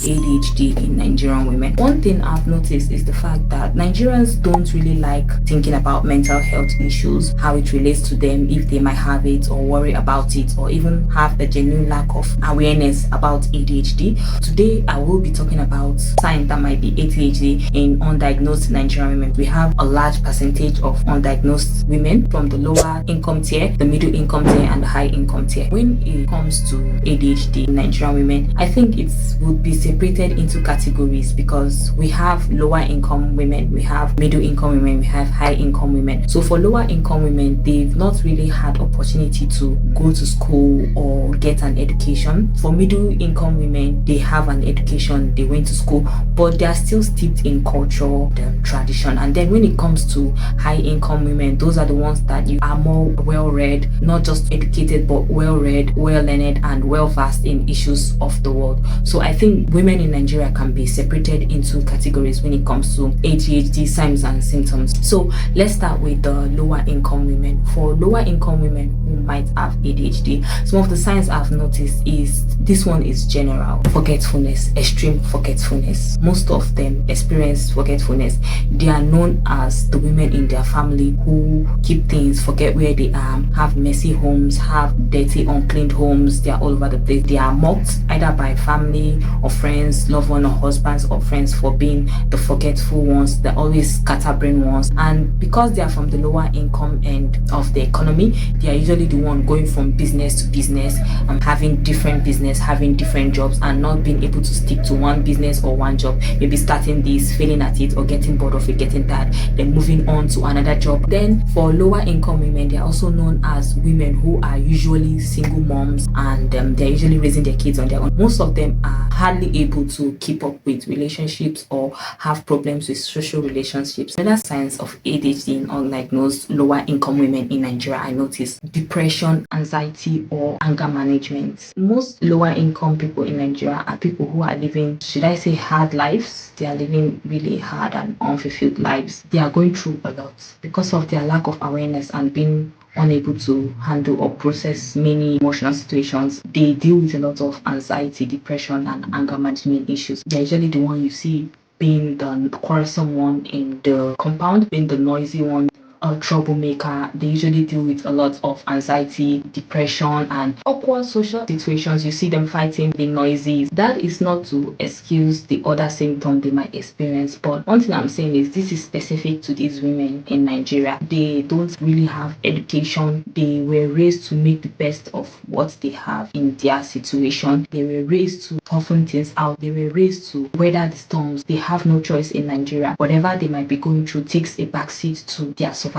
ADHD in Nigerian women. One thing I've noticed is the fact that Nigerians don't really like thinking about mental health issues, how it relates to them, if they might have it or worry about it, or even have a genuine lack of awareness about ADHD. Today, I will be talking about signs that might be ADHD in undiagnosed Nigerian women. We have a large percentage of undiagnosed women from the lower income tier, the middle income tier, and the high income tier. When it comes to ADHD in Nigerian women, I think it would be separated into categories because we have lower income women, we have middle income women, we have high income women. So for lower income women, they've not really had opportunity to go to school or get an education. For middle income women, they have an education, they went to school, but they are still steeped in culture, tradition. And then when it comes to high income women, those are the ones that you are more well read, not just educated, but well read, well learned, and well versed in issues of the world. So I think women in Nigeria can be separated into categories when it comes to ADHD signs and symptoms. So let's start with the lower income women. For lower income women who might have ADHD, some of the signs I've noticed is this one is general forgetfulness, extreme forgetfulness. Most of them experience forgetfulness. They are known as the women in their family who keep things, forget where they are, have messy homes, have dirty, uncleaned homes. They are all over the place. They are mocked either by family or friends, loved one or husbands or friends for being the forgetful ones, the always scatterbrain ones. And because they are from the lower income end of the economy, they are usually the one going from business to business and having different business, having different jobs, and not being able to stick to one business or one job. Maybe starting this, failing at it, or getting bored of it, getting tired, then moving on to another job. Then for lower income women, they are also known as women who are usually single moms, and they're usually raising their kids on their own. Most of them are hardly able to keep up with relationships or have problems with social relationships. Another signs of ADHD in undiagnosed lower income women in Nigeria, I noticed depression, anxiety, or anger management. Most lower income people in Nigeria are people who are living, should I say, hard lives. They are living really hard and unfulfilled lives. They are going through a lot because of their lack of awareness and being unable to handle or process many emotional situations. They deal with a lot of anxiety, depression, and anger management issues. They're usually the one you see being the quarrelsome one in the compound, being the noisy one, a troublemaker. They usually deal with a lot of anxiety, depression, and awkward social situations. You see them fighting, being noisy. That is not to excuse the other symptoms they might experience, but one thing I'm saying is this is specific to these women in Nigeria. They don't really have education. They were raised to make the best of what they have in their situation. They were raised to toughen things out. They were raised to weather the storms. They have no choice in Nigeria. Whatever they might be going through takes a backseat to their survival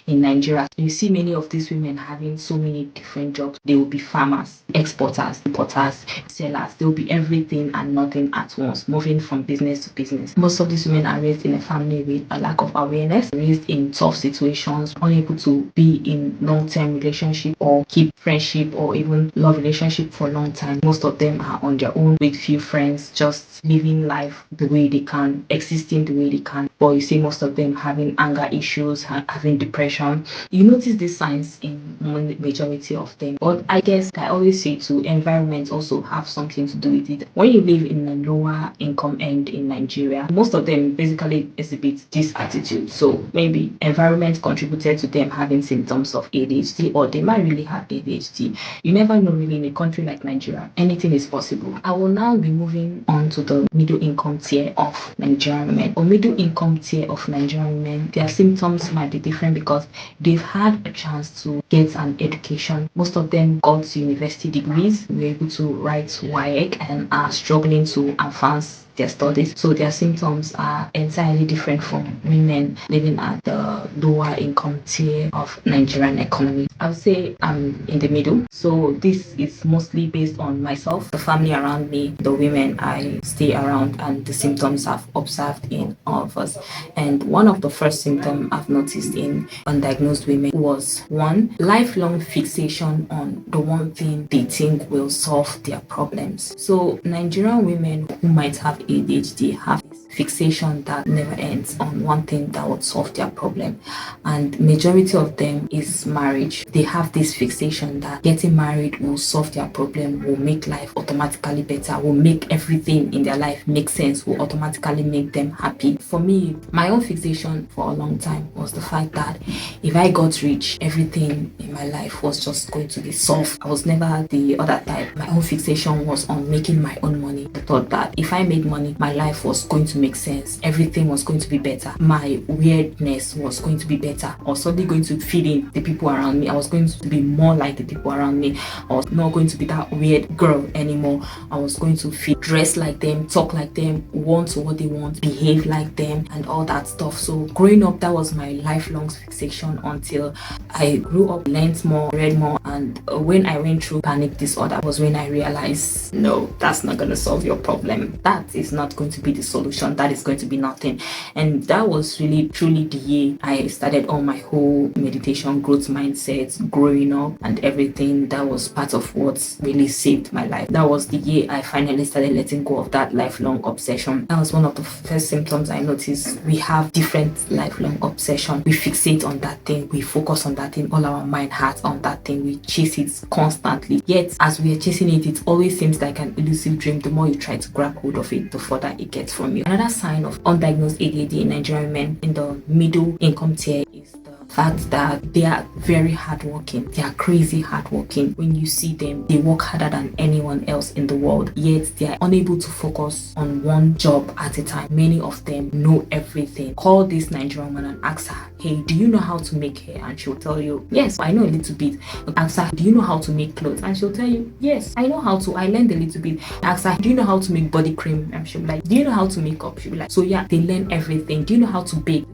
in Nigeria. You see many of these women having so many different jobs. They will be farmers, exporters, importers, sellers. They will be everything and nothing at once, moving from business to business. Most of these women are raised in a family with a lack of awareness, raised in tough situations, unable to be in long-term relationship or keep friendship or even love relationship for a long time. Most of them are on their own with few friends, just living life the way they can, existing the way they can. But you see most of them having anger issues, having depression. You notice these signs in majority of them. But I guess I always say too, environment also have something to do with it. When you live in a lower income end in Nigeria, most of them basically exhibit this attitude. So maybe environment contributed to them having symptoms of ADHD, or they might really have ADHD. You never know really in a country like Nigeria. Anything is possible. I will now be moving on to the middle income tier of Nigerian women. Or middle income tier of Nigerian women, their symptoms might be different because they've had a chance to get an education. Most of them got university degrees, were able to write WAEC, and are struggling to advance their studies. So their symptoms are entirely different from women living at the lower income tier of Nigerian economy. I would say I'm in the middle. So this is mostly based on myself, the family around me, the women I stay around, and the symptoms I've observed in all of us. And one of the first symptoms I've noticed in undiagnosed women was one, lifelong fixation on the one thing they think will solve their problems. So Nigerian women who might have ADHD have this fixation that never ends on one thing that would solve their problem, and majority of them is marriage. They have this fixation that getting married will solve their problem, will make life automatically better, will make everything in their life make sense, will automatically make them happy. For me, my own fixation for a long time was the fact that if I got rich, everything in my life was just going to be solved. I was never the other type. My own fixation was on making my own money. I thought that if I made money, my life was going to make sense. Everything was going to be better. My weirdness was going to be better. I was suddenly going to fit in the people around me. I was going to be more like the people around me. I was not going to be that weird girl anymore. I was going to fit, dress like them, talk like them, want what they want, behave like them, and all that stuff. So growing up, that was my lifelong fixation until I grew up, learned more, read more, and when I went through panic disorder was when I realized, no, that's not going to solve your problem. That is not going to be the solution. That is going to be nothing. And that was really truly the year I started on my whole meditation, growth mindset, growing up, and everything. That was part of what really saved my life. That was the year I finally started letting go of that lifelong obsession. That was one of the first symptoms I noticed. We have different lifelong obsession. We fixate on that thing. We focus on that thing. All our mind has on that thing. We chase it constantly. Yet, as we are chasing it, it always seems like an elusive dream. The more you try to grab hold of it, the further it gets from you. Another sign of undiagnosed ADHD in Nigerian men in the middle income tier is the fact that they are very hardworking. They are crazy hardworking. When you see them, they work harder than anyone else in the world, yet they are unable to focus on one job at a time. Many of them know everything. Call this Nigerian woman and ask her, hey, do you know how to make hair? And she'll tell you, yes, I know a little bit. Ask her, do you know how to make clothes? And she'll tell you, yes, I know how to. I learned a little bit. Ask her, do you know how to make body cream? And she'll be like, do you know how to make up? She'll be like, so yeah, they learn everything. Do you know how to bake?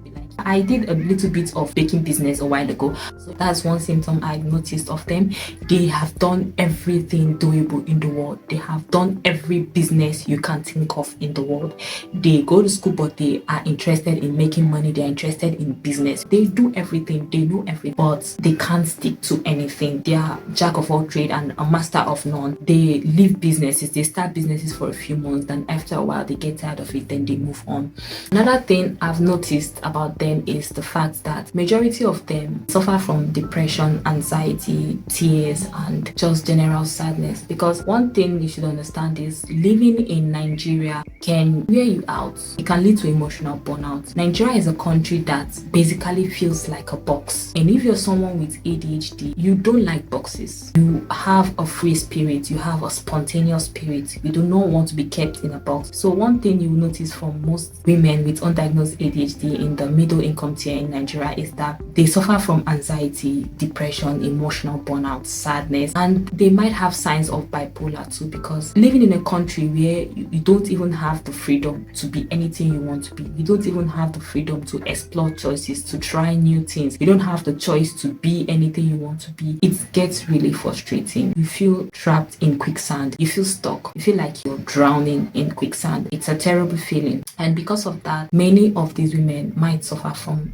I did a little bit of baking business a while ago, so that's one symptom I noticed of them. They have done everything doable in the world. They have done every business you can think of in the world. They go to school, but they are interested in making money. They are interested in business. They do everything. They know everything, but they can't stick to anything. They are jack of all trade and a master of none. They leave businesses. They start businesses for a few months, then after a while they get tired of it, then they move on. Another thing I've noticed about them is the fact that majority of them suffer from depression, anxiety, tears, and just general sadness. Because one thing you should understand is living in Nigeria can wear you out. It can lead to emotional burnout. Nigeria is a country that basically feels like a box, and if you're someone with ADHD, you don't like boxes. You have a free spirit. You have a spontaneous spirit. You do not want to be kept in a box. So one thing you will notice from most women with undiagnosed ADHD in the middle income tier in Nigeria is that they suffer from anxiety, depression, emotional burnout, sadness, and they might have signs of bipolar too, because living in a country where you don't even have the freedom to be anything you want to be, you don't even have the freedom to explore choices, to try new things, you don't have the choice to be anything you want to be, it gets really frustrating. You feel trapped in quicksand, you feel stuck, you feel like you're drowning in quicksand. It's a terrible feeling, and because of that, many of these women might suffer from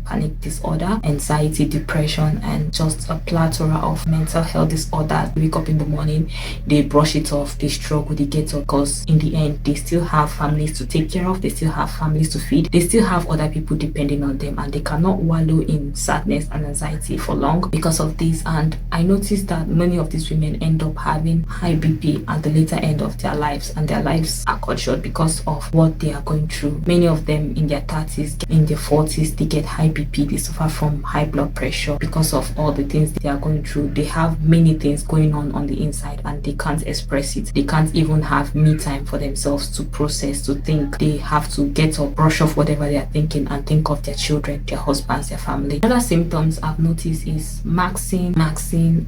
panic disorder, anxiety, depression, and just a plethora of mental health disorders. They wake up in the morning, they brush it off, they struggle, they get up, because in the end they still have families to take care of, they still have families to feed, they still have other people depending on them, and they cannot wallow in sadness and anxiety for long because of this. And I noticed that many of these women end up having high BP at the later end of their lives, and their lives are cut short because of what they are going through. Many of them in their 30s, in their 40s, they get high BP, they suffer from high blood pressure because of all the things they are going through. They have many things going on the inside, and they can't express it. They can't even have me time for themselves to process, to think. They have to get up, brush off whatever they are thinking, and think of their children, their husbands, their family. Other symptoms I've noticed is maxing,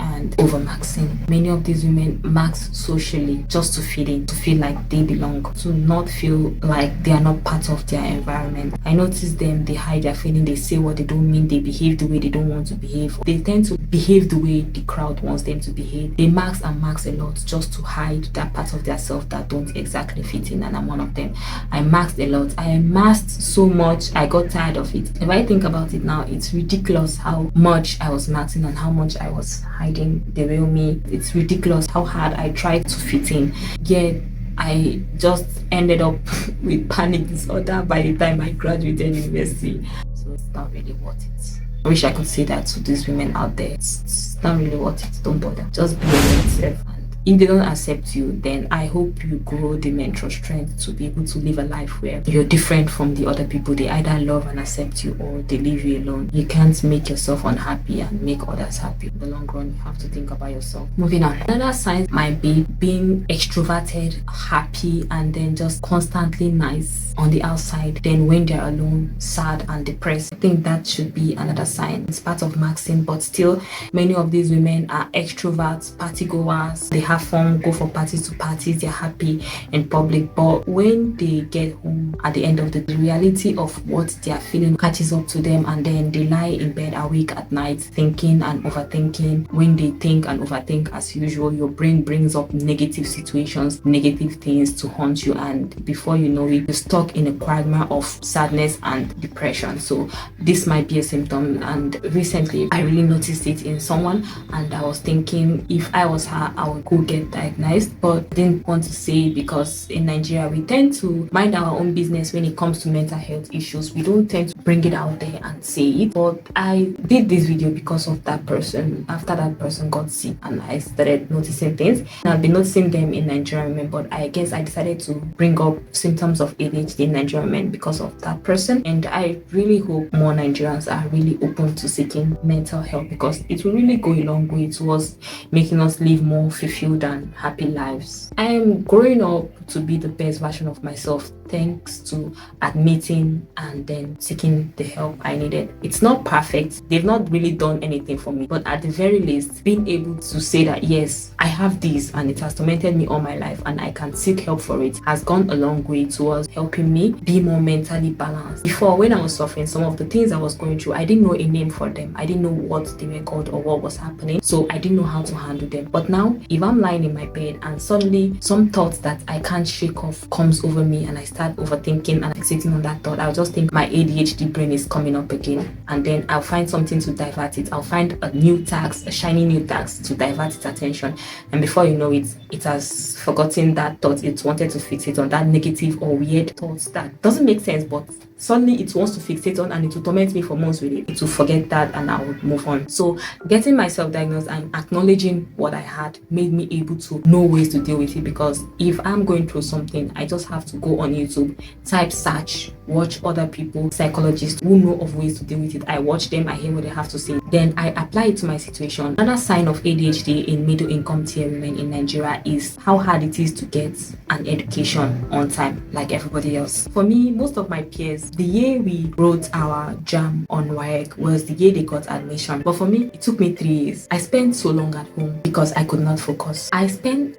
and overmaxing. Many of these women max socially just to fit in, to feel like they belong, to not feel like they are not part of their environment. I notice them, they hide their feeling, they say what they don't mean, they behave the way they don't want to behave. They tend to behave the way the crowd wants them to behave. They max a lot just to hide that part of their self that don't exactly fit in, and I'm one of them. I maxed a lot. I masked so much, I got tired of it. If I think about it now, it's ridiculous how much I was maxing and how much I was hiding the real me. It's ridiculous how hard I tried to fit in. Yet I just ended up with panic disorder by the time I graduated university. So it's not really worth it. I wish I could say that to these women out there. It's not really worth it. Don't bother. Just be yourself. If they don't accept you, then I hope you grow the mental strength to be able to live a life where you're different from the other people. They either love and accept you or they leave you alone. You can't make yourself unhappy and make others happy. In the long run, you have to think about yourself. Moving on. Another sign might be being extroverted, happy, and then just constantly nice on the outside. Then when they're alone, sad and depressed. I think that should be another sign. It's part of maxing, but still, many of these women are extroverts, party goers. They have fun, go from parties to parties, they're happy in public, but when they get home at the end of the day, the reality of what they are feeling catches up to them, and then they lie in bed awake at night thinking and overthinking. When they think and overthink as usual, your brain brings up negative situations, negative things to haunt you, and before you know it, you're stuck in a quagmire of sadness and depression. So this might be a symptom, and recently I really noticed it in someone, and I was thinking if I was her, I would go get diagnosed, but didn't want to say it because in Nigeria we tend to mind our own business when it comes to mental health issues. We don't tend to bring it out there and say it. But I did this video because of that person. After that person got sick and I started noticing things, and I've been noticing them in Nigerian men, but I guess I decided to bring up symptoms of ADHD in Nigerian men because of that person. And I really hope more Nigerians are really open to seeking mental health, because it will really go a long way towards making us live more fulfilled and happy lives. I am growing up to be the best version of myself thanks to admitting and then seeking the help I needed. It's not perfect. They've not really done anything for me, but at the very least, being able to say that yes, I have this and it has tormented me all my life and I can seek help for it has gone a long way towards helping me be more mentally balanced. Before, when I was suffering, some of the things I was going through, I didn't know a name for them. I didn't know what they were called or what was happening, so I didn't know how to handle them. But now, if I'm lying in my bed and suddenly some thoughts that I can't shake off comes over me and I start overthinking and fixating on that thought, I'll just think my ADHD brain is coming up again, and then I'll find something to divert it. I'll find a new task, a shiny new task to divert its attention, and before you know it, it has forgotten that thought it wanted to fixate on, that negative or weird thoughts that doesn't make sense, but suddenly it wants to fixate on and it will torment me for months with it. It will forget that and I will move on. So getting myself diagnosed and acknowledging what I had made me able to know ways to deal with it, because if I'm going through something, I just have to go on YouTube, type search, watch other people, psychologists who know of ways to deal with it. I watch them, I hear what they have to say, then I apply it to my situation. Another sign of ADHD in middle income tier women in Nigeria is how hard it is to get an education on time like everybody else. For me, most of my peers, the year we wrote our JAM on WAEC was the year they got admission. But for me, it took me 3 years. I spent so long at home because I could not focus.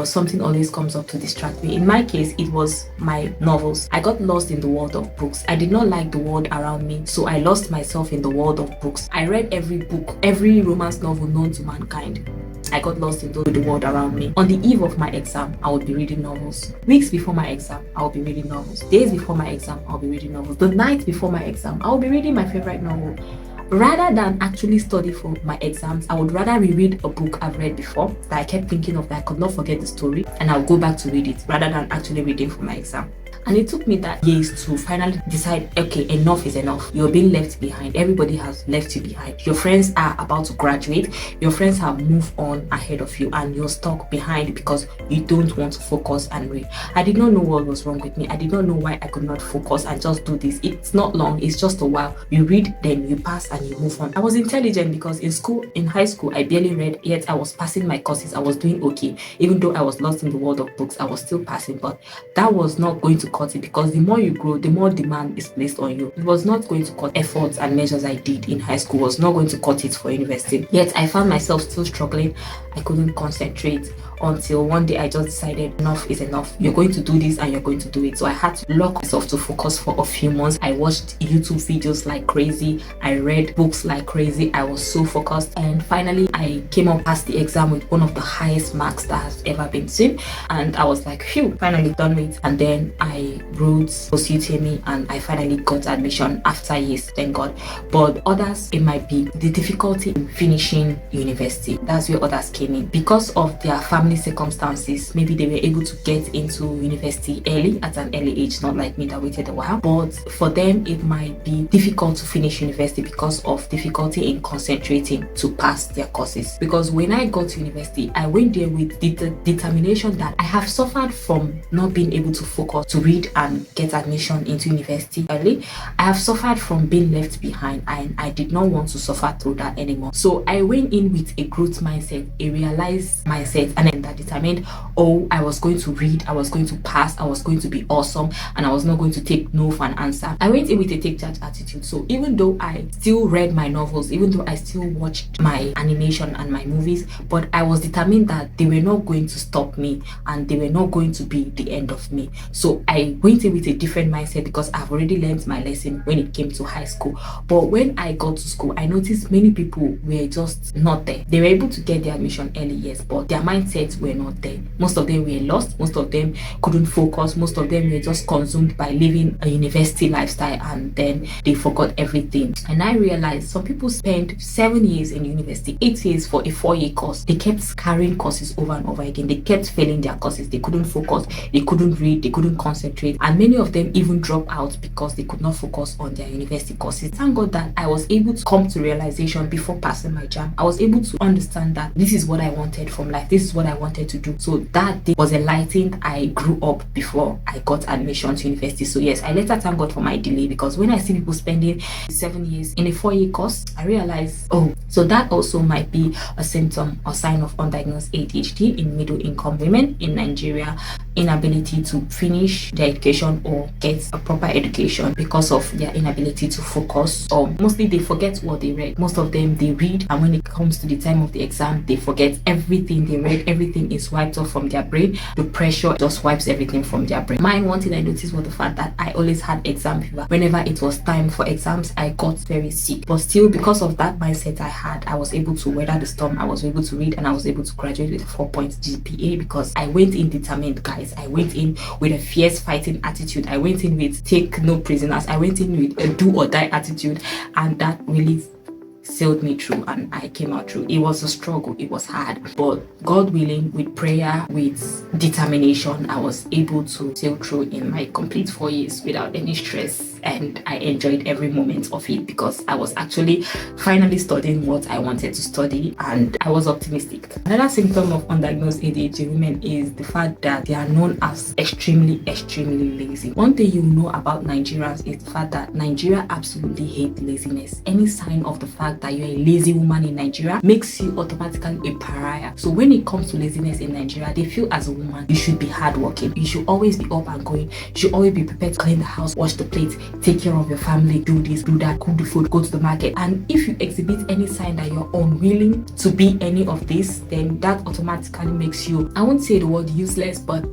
Something always comes up to distract me. In my case, it was my novels. I got lost in the world of books. I did not like the world around me, so I lost myself in the world of books. I read every book, every romance novel known to mankind. I got lost in the world around me. On the eve of my exam, I would be reading novels. Weeks before my exam, I would be reading novels. Days before my exam, I'll be reading novels. The night before my exam, I'll be reading my favorite novel. Rather than actually study for my exams, I would rather reread a book I've read before that I kept thinking of, that I could not forget the story, and I'll go back to read it rather than actually reading for my exam. And it took me that years to finally decide, okay, enough is enough. You're being left behind. Everybody has left you behind. Your friends are about to graduate. Your friends have moved on ahead of you and you're stuck behind because you don't want to focus and read. I did not know what was wrong with me. I did not know why I could not focus and just do this. It's not long. It's just a while. You read, then you pass and you move on. I was intelligent because in high school, I barely read, yet I was passing my courses. I was doing okay. Even though I was lost in the world of books, I was still passing, but that was not going to cut it, because the more you grow, the more demand is placed on you. It was not going to cut efforts and measures I did in high school, was not going to cut it for university. Yet I found myself still struggling. I couldn't concentrate until one day I just decided enough is enough. You're going to do this and you're going to do it. So I had to lock myself to focus for a few months. I watched YouTube videos like crazy. I read books like crazy. I was so focused, and finally I came up past the exam with one of the highest marks that has ever been seen, and I was like, phew, finally done with. And then I wrote post-UTME and I finally got admission after years, thank God. But others, it might be the difficulty in finishing university. That's where others came in because of their family circumstances. Maybe they were able to get into university early, at an early age, not like me that waited a while. But for them, it might be difficult to finish university because of difficulty in concentrating to pass their courses. Because when I got to university, I went there with the determination that I have suffered from not being able to focus to read and get admission into university early. I have suffered from being left behind, and I did not want to suffer through that anymore. So I went in with a growth mindset, a realized mindset, and then that determined, oh, I was going to read, I was going to pass, I was going to be awesome, and I was not going to take no for an answer. I went in with a take charge attitude. So even though I still read my novels, even though I still watched my animation and my movies, but I was determined that they were not going to stop me and they were not going to be the end of me. So I went in with a different mindset because I've already learned my lesson when it came to high school. But when I got to school, I noticed many people were just not there. They were able to get their admission early, yes, but their mindsets were not there. Most of them were lost, most of them couldn't focus, most of them were just consumed by living a university lifestyle, and then they forgot everything. And I realized some people spend 7 years in university, 8 years for a 4-year course. They kept carrying courses over and over again. They kept failing their courses. They couldn't focus, they couldn't read, they couldn't concentrate, and many of them even dropped out because they could not focus on their university courses. Thank God that I was able to come to realization before passing my JAM. I was able to understand that this is what I wanted from life, this is what I wanted to do. So that day was enlightened. I grew up before I got admission to university. So yes, I later thank God for my delay, because when I see people spending 7 years in a 4-year course, I realize, oh, so that also might be a symptom or sign of undiagnosed ADHD in middle income women in Nigeria. Inability to finish their education or get a proper education because of their inability to focus, or mostly they forget what they read. Most of them, they read, and when it comes to the time of the exam, they forget everything they read. Everything is wiped off from their brain. The pressure just wipes everything from their brain. Mine, one thing I noticed was the fact that I always had exam fever. Whenever it was time for exams, I got very sick. But still, because of that mindset I had, I was able to weather the storm. I was able to read, and I was able to graduate with a 4-point GPA because I went in determined, guys. I went in with a fierce fighting attitude. I went in with take no prisoners. I went in with a do or die attitude, and that really sailed me through, and I came out through. It was a struggle, it was hard, but God willing, with prayer, with determination, I was able to sail through in my complete 4 years without any stress, and I enjoyed every moment of it because I was actually finally studying what I wanted to study, and I was optimistic. Another symptom of undiagnosed ADHD women is the fact that they are known as extremely lazy. One thing you know about Nigerians is the fact that Nigeria absolutely hates laziness. Any sign of the fact that you're a lazy woman in Nigeria makes you automatically a pariah. So when it comes to laziness in Nigeria, they feel as a woman you should be hardworking, you should always be up and going, you should always be prepared to clean the house, wash the plates, take care of your family, do this, do that, cook the food, go to the market. And if you exhibit any sign that you're unwilling to be any of this, then that automatically makes you, I won't say the word useless, but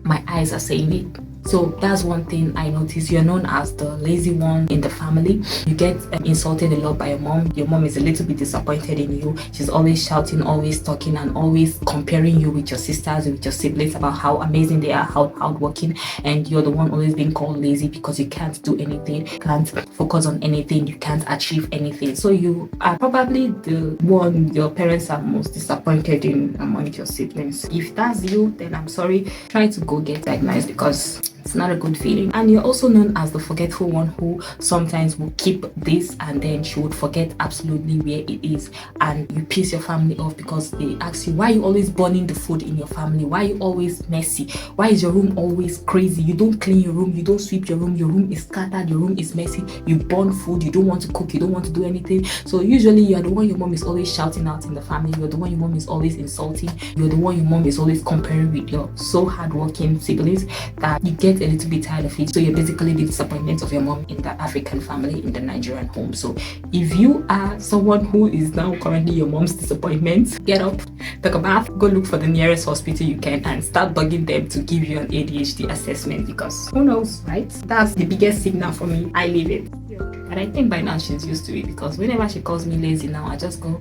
my eyes are saying it. So that's one thing I noticed. You're known as the lazy one in the family. You get insulted a lot by your mom. Your mom is a little bit disappointed in you. She's always shouting, always talking, and always comparing you with your sisters, with your siblings, about how amazing they are, how hardworking, and you're the one always being called lazy because you can't do anything, can't focus on anything, you can't achieve anything. So you are probably the one your parents are most disappointed in among your siblings. If that's you, then I'm sorry. Try to go get diagnosed because it's not a good feeling. And you're also known as the forgetful one, who sometimes will keep this and then she would forget absolutely where it is, and you piss your family off because they ask you, why are you always burning the food in your family? Why are you always messy? Why is your room always crazy? You don't clean your room, you don't sweep your room is scattered, your room is messy, you burn food, you don't want to cook, you don't want to do anything. So usually you're the one your mom is always shouting out in the family, you're the one your mom is always insulting, you're the one your mom is always comparing with your so hardworking siblings that you get a little bit tired of it. So you're basically the disappointment of your mom in the African family, in the Nigerian home. So if you are someone who is now currently your mom's disappointment, get up, take a bath, go look for the nearest hospital you can, and start bugging them to give you an ADHD assessment, because who knows, right? That's the biggest signal for me. I leave it. But I think by now she's used to it, because whenever she calls me lazy now, I just go,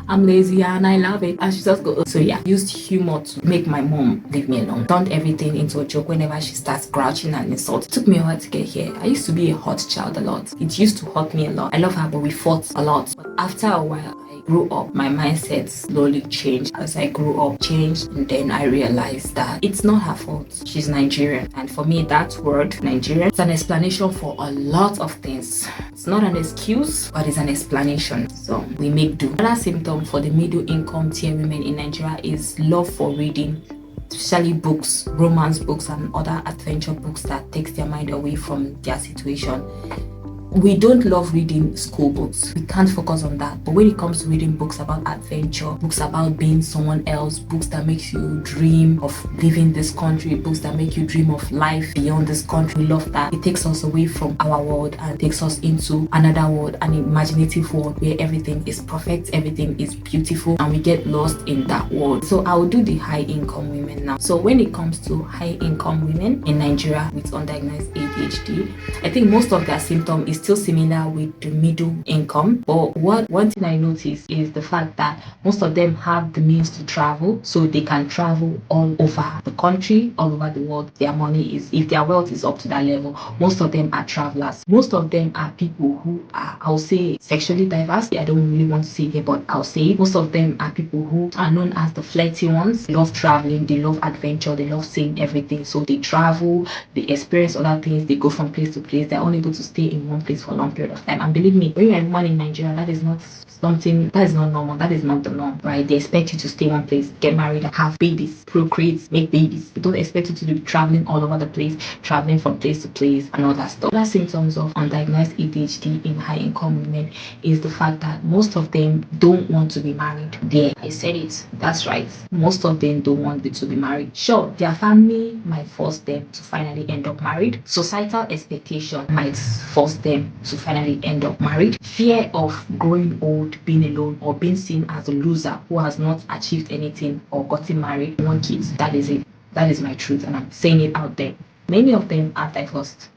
I'm lazy and I love it. And she just go, so yeah, used humor to make my mom leave me alone. Turned everything into a joke whenever she starts grouching and insult. It took me a while to get here. I used to be a hot child a lot. It used to hurt me a lot. I love her, but we fought a lot. But after a while, I grew up. My mindset slowly changed as I grew up, changed, and then I realized that it's not her fault. She's Nigerian. And for me, that word, Nigerian, is an explanation for a lot of things. It's not an excuse, but it's an explanation. So we make do. Another symptom for the middle income tier women in Nigeria is love for reading, especially books, romance books and other adventure books that takes their mind away from their situation. We don't love reading school books. We can't focus on that. But when it comes to reading books about adventure, books about being someone else, books that makes you dream of living this country, books that make you dream of life beyond this country, we love that. It takes us away from our world and takes us into another world, an imaginative world where everything is perfect, everything is beautiful, and we get lost in that world. So I will do the high income women now. So when it comes to high income women in Nigeria with undiagnosed ADHD, I think most of their symptom is still similar with the middle income. But one thing I noticed is the fact that most of them have the means to travel, so they can travel all over the country, all over the world. Their money is, if their wealth is up to that level, most of them are travelers. Most of them are people who are, I'll say, sexually diverse. I don't really want to say it here, but I'll say it. Most of them are people who are known as the flirty ones. They love traveling, they love adventure, they love seeing everything. So they travel, they experience other things, they go from place to place. They're unable to stay in one place for a long period of time. And believe me, when you're a woman in Nigeria, that is not something, that is not normal. That is not the norm, right? They expect you to stay one place, get married, have babies, procreate, make babies. They don't expect you to be traveling all over the place, traveling from place to place and all that stuff. Other symptoms of undiagnosed ADHD in high income women is the fact that most of them don't want to be married. There, I said it. That's right. Most of them don't want to be married. Sure, their family might force them to finally end up married. Societal expectation might force them to finally end up married. Fear of growing old, being alone, or being seen as a loser who has not achieved anything or gotten married, want kids. That is it. That is my truth, and I'm saying it out there. Many of them are divorced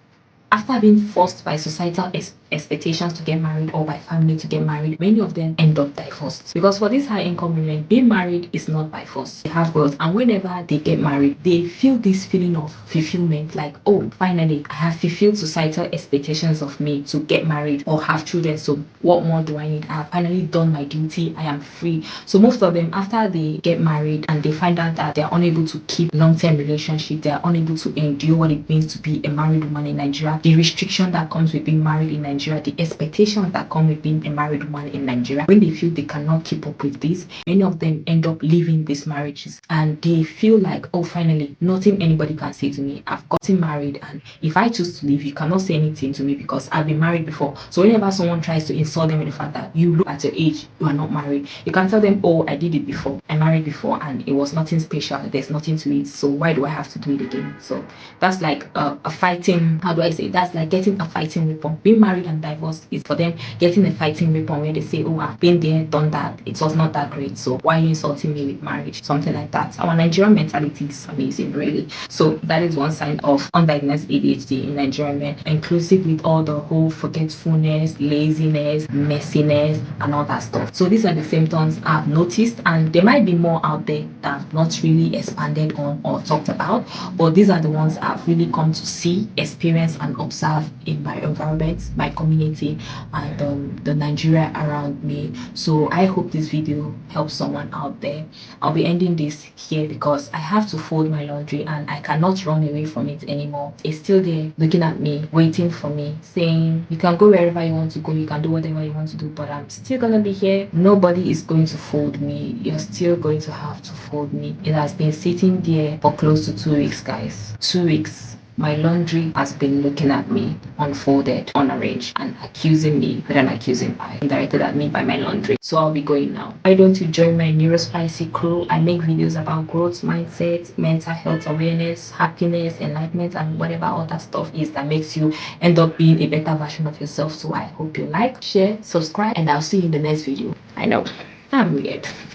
after being forced by societal expectations to get married or by family to get married. Many of them end up divorced, because for these high income women, being married is not by force. They have wealth, and whenever they get married, they feel this feeling of fulfillment, like, oh, finally I have fulfilled societal expectations of me to get married or have children, so what more do I need? I have finally done my duty, I am free. So most of them, after they get married and they find out that they are unable to keep long-term relationship, they are unable to endure what it means to be a married woman in Nigeria, the restriction that comes with being married in Nigeria, the expectations that come with being a married woman in Nigeria, when they feel they cannot keep up with this, many of them end up leaving these marriages, and they feel like, oh, finally, nothing anybody can say to me. I've gotten married, and if I choose to leave, you cannot say anything to me because I've been married before. So whenever someone tries to insult them with the fact that you look at your age, you are not married, you can tell them, oh, I did it before, I married before, and it was nothing special, there's nothing to it, so why do I have to do it again? So that's like a fighting, how do I say, that's like getting a fighting weapon. Being married and divorced is for them getting a fighting weapon where they say, oh, I've been there, done that, it was not that great, so why are you insulting me with marriage? Something like that. Our Nigerian mentality is amazing, really. So that is one sign of undiagnosed ADHD in Nigerian men, inclusive with all the whole forgetfulness, laziness, messiness, and all that stuff. So these are the symptoms I've noticed, and there might be more out there that I've not really expanded on or talked about, but these are the ones I've really come to see, experience, and observe in my environment, my community, and the Nigeria around me. So I hope this video helps someone out there. I'll be ending this here because I have to fold my laundry and I cannot run away from it anymore. It's still there looking at me, waiting for me, saying you can go wherever you want to go, you can do whatever you want to do, but I'm still gonna be here. Nobody is going to fold me. You're still going to have to fold me. It has been sitting there for close to 2 weeks, guys. 2 weeks. My laundry has been looking at me, unfolded, unarranged, and accusing me with an accusing eye directed at me by my laundry. So I'll be going now. Why don't you join my neurospicy crew? I make videos about growth mindset, mental health awareness, happiness, enlightenment, and whatever other stuff is that makes you end up being a better version of yourself. So I hope you like, share, subscribe, and I'll see you in the next video. I know, I'm weird.